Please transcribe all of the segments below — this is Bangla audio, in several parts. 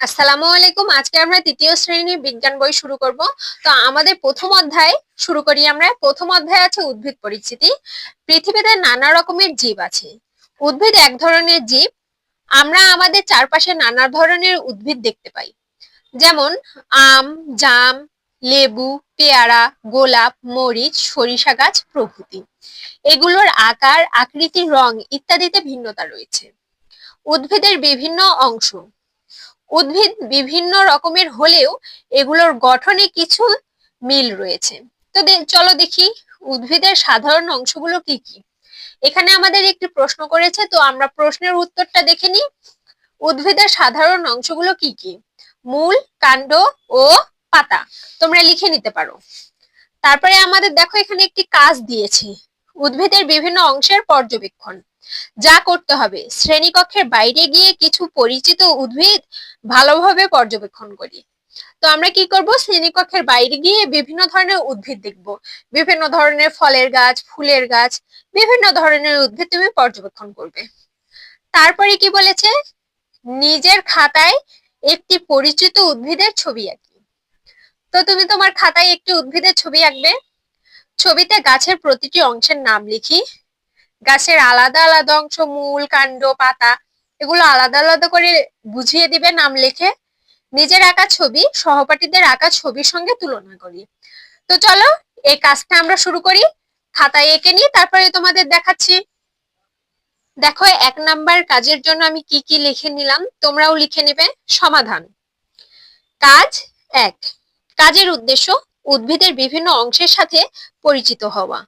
আসসালামু আলাইকুম। আজকে আমরা তৃতীয় শ্রেণীর বিজ্ঞান বই শুরু করব। তো আমাদের প্রথম অধ্যায় শুরু করি আমরা। প্রথম অধ্যায় আছে উদ্ভিদ পরিচিতি। পৃথিবীতে নানা রকমের জীব আছে। উদ্ভিদ এক ধরনের জীব। আমরা আমাদের চারপাশে নানা ধরনের উদ্ভিদ দেখতে পাই, যেমন আম, জাম, লেবু, পেয়ারা, গোলাপ, মরিচ, সরিষা গাছ প্রভৃতি। এগুলোর আকার, আকৃতি, রং ইত্যাদিতে ভিন্নতা রয়েছে। উদ্ভিদের বিভিন্ন অংশ। উদ্ভিদ বিভিন্ন রকমের হলেও এগুলোর গঠনে কিছু মিল রয়েছে। তো চলো দেখি উদ্ভিদের সাধারণ অংশগুলো কি কি। এখানে আমাদের একটি প্রশ্ন করেছে, তো আমরা প্রশ্নের উত্তরটা দেখে নিই। উদ্ভিদের সাধারণ অংশগুলো কি কি? মূল, কাণ্ড ও পাতা। তোমরা লিখে নিতে পারো। তারপরে আমাদের দেখো এখানে একটি কাজ দিয়েছে, উদ্ভিদের বিভিন্ন অংশের পর্যবেক্ষণ। যা করতে হবে, শ্রেণীকক্ষের বাইরে গিয়ে কিছু পরিচিত উদ্ভিদ ভালোভাবে পর্যবেক্ষণ করি। তো আমরা কি করব, শ্রেণীকক্ষের বাইরে গিয়ে বিভিন্ন ধরনের উদ্ভিদ দেখব। বিভিন্ন ধরনের ফলের গাছ, ফুলের গাছ, বিভিন্ন ধরনের উদ্ভিদ তুমি পর্যবেক্ষণ করবে। তারপরে কি বলেছে, নিজের খাতায় একটি পরিচিত উদ্ভিদের ছবি আঁকি। তো তুমি তোমার খাতায় একটি উদ্ভিদের ছবি আঁকবে। ছবিতে গাছের প্রতিটি অংশের নাম লিখি। গাছের আলাদা আলাদা অংশ, মূল, কাণ্ড, পাতা, এগুলো আলাদা আলাদা করে বুঝিয়ে দিবে নাম লিখে। নিজের আঁকা ছবি সহপাঠীদের আঁকা ছবির সঙ্গে তুলনা করি। তো চলো এই কাজটা আমরা শুরু করি। খাতায় এঁকে নিয়ে তারপরে তোমাদের দেখাচ্ছি। দেখো 1 নাম্বার কাজের জন্য আমি কি কি লিখে নিলাম, তোমরাও লিখে নেবে। সমাধান। কাজ 1। কাজের উদ্দেশ্য উদ্ভিদের বিভিন্ন অংশের সাথে পরিচিত হওয়া।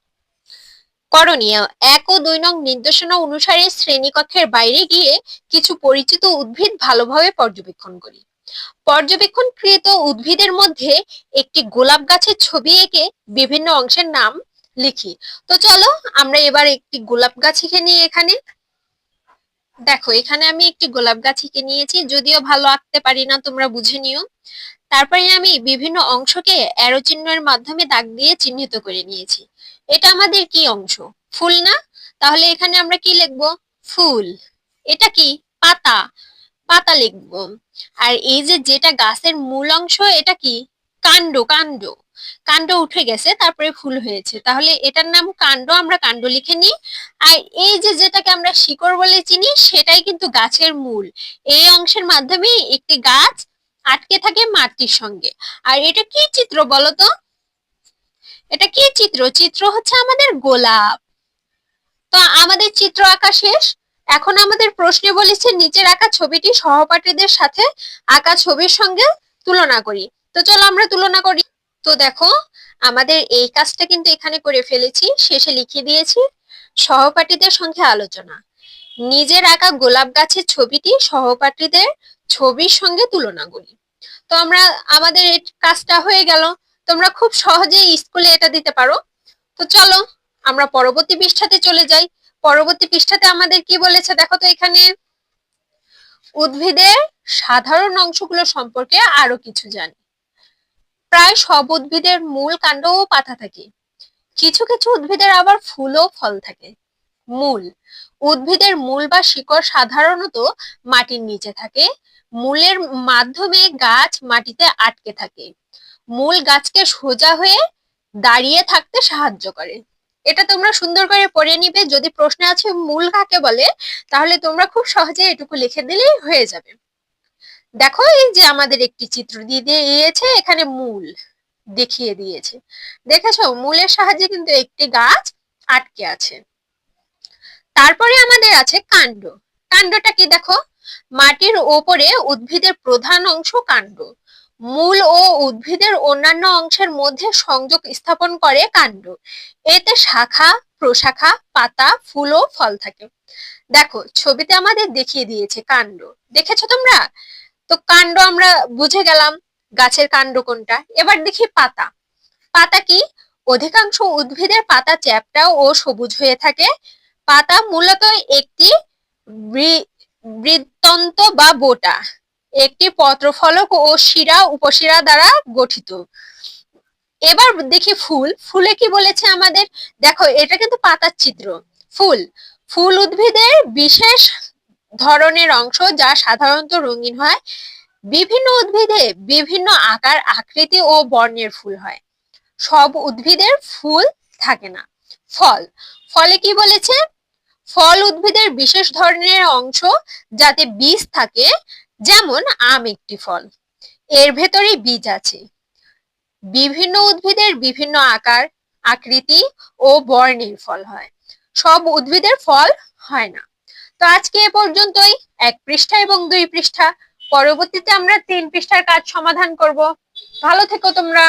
করণীয় 1 ও 2 নং নির্দেশনা অনুসারে শ্রেণীকক্ষের বাইরে গিয়ে কিছু পরিচিত উদ্ভিদ ভালোভাবে পর্যবেক্ষণ করি। পর্যবেক্ষণকৃত উদ্ভিদের মধ্যে একটি গোলাপ গাছের ছবি এঁকে বিভিন্ন অংশের নাম লিখি। তো চলো আমরা এবার একটি গোলাপ গাছ এঁকে নিই। এখানে দেখো এখানে আমি একটি গোলাপ গাছ এঁকে নিয়েছি, যদিও ভালো আঁকতে পারি না, তোমরা বুঝে নিও। তারপরে আমি বিভিন্ন অংশকে অ্যারো চিহ্নের মাধ্যমে দাগ দিয়ে চিহ্নিত করে নিয়েছি। এটা আমাদের কি অংশ? ফুল না? তাহলে এখানে আমরা কি লিখবো? ফুল। এটা কি? পাতা। পাতা লিখবো। আর এই যে যেটা গাছের মূল অংশ, এটা কি? কাণ্ড। কাণ্ড। কাণ্ড উঠে গেছে, তারপরে ফুল হয়েছে, তাহলে এটার নাম কাণ্ড, আমরা কাণ্ড লিখে নিই। আর এই যে যেটাকে আমরা শিকড় বলে চিনি, সেটাই কিন্তু গাছের মূল। এই অংশের মাধ্যমে একটি গাছ আটকে থাকে মাটির সঙ্গে। আর এটা কি চিত্র বলতো? এটা কি চিত্র? চিত্র হচ্ছে আমাদের গোলাপ। তো আমাদের চিত্র আঁকা শেষ। এখন আমাদের প্রশ্নে বলেছে নিচের আঁকা ছবিটি সহপাঠীদের সাথে আঁকা ছবির সঙ্গে তুলনা করি। তো চলো আমরা তুলনা করি। তো দেখো আমাদের এই কাজটা কিন্তু এখানে করে ফেলেছি, শেষে লিখে দিয়েছি সহপাঠীদের সঙ্গে আলোচনা। নিজের আঁকা গোলাপ গাছের ছবিটি সহপাঠীদের ছবির সঙ্গে তুলনা করি। তো আমরা আমাদের এই কাজটা হয়ে গেল। তোমরা খুব সহজেই স্কুলে এটা দিতে পারো। তো চলো আমরা পরবর্তী পৃষ্ঠাতে চলে যাই। পরবর্তী পৃষ্ঠাতে আমাদের কি বলেছে দেখো তো। এখানে উদ্ভিদের সাধারণ অংশগুলো সম্পর্কে আরো কিছু জানি। প্রায় সব উদ্ভিদের মূল, কাণ্ড ও পাতা থাকে। কিছু কিছু উদ্ভিদের আবার ফুল ও ফল থাকে। মূল। উদ্ভিদের মূল বা শিকড় সাধারণত মাটির নিচে থাকে। মূলের মাধ্যমে গাছ মাটিতে আটকে থাকে। মূল গাছকে সোজা হয়ে দাঁড়িয়ে থাকতে সাহায্য করে। এটা তোমরা সুন্দর করে পড়ে নিবে। যদি প্রশ্ন আছে মূল কাকে বলে, তাহলে তোমরা খুব সহজে এটুকু লিখে দিলেই হয়ে যাবে। দেখো এই যে আমাদের একটি চিত্র দিয়ে দিয়েছে, এখানে মূল দেখিয়ে দিয়েছে। দেখেছো মূলের সাহায্যে কিন্তু একটি গাছ আটকে আছে। তারপরে আমাদের আছে কাণ্ড। কাণ্ডটা কি দেখো, মাটির ওপরে উদ্ভিদের প্রধান অংশ কাণ্ড। মূল ও উদ্ভিদের অন্যান্য অংশের মধ্যে সংযোগ স্থাপন করে কাণ্ড। এতে শাখা, প্রশাখা, পাতা, ফুল ও ফল থাকে। দেখো ছবিতে আমাদের দেখিয়ে দিয়েছে কাণ্ড। দেখেছো তোমরা? তো কাণ্ড আমরা বুঝে গেলাম গাছের কাণ্ড কোনটা। এবার দেখি পাতা। পাতা কি? অধিকাংশ উদ্ভিদের পাতা চ্যাপ্টা ও সবুজ হয়ে থাকে। পাতা মূলত একটি বৃত্তন্ত বা বোটা, একটি পত্রফলক ও শিরা উপশিরা দ্বারা গঠিত। এবার দেখি ফুল। ফুলে কি বলেছে আমাদের? দেখো এটা কিন্তু পাতার চিত্র। ফুল। ফুল উদ্ভিদের বিশেষ ধরনের অংশ যা সাধারণত রঙিন হয়। বিভিন্ন উদ্ভিদে বিভিন্ন আকার আকৃতি ও বর্ণের ফুল হয়। সব উদ্ভিদের ফুল থাকে না। ফল, ফলে কি বলেছে? ফল উদ্ভিদের বিশেষ ধরনের অংশ যাতে বীজ থাকে, যেমন আম একটি ফল, এর ভেতরে বীজ আছে। বিভিন্ন উদ্ভিদের বিভিন্ন আকার আকৃতি ও বর্ণের ফল হয়, সব উদ্ভিদের ফল হয় না। তো আজকে এ পর্যন্তই, 1 পৃষ্ঠা এবং 2 পৃষ্ঠা। পরবর্তীতে আমরা 3 পৃষ্ঠার কাজ সমাধান করব। ভালো থেকো তোমরা।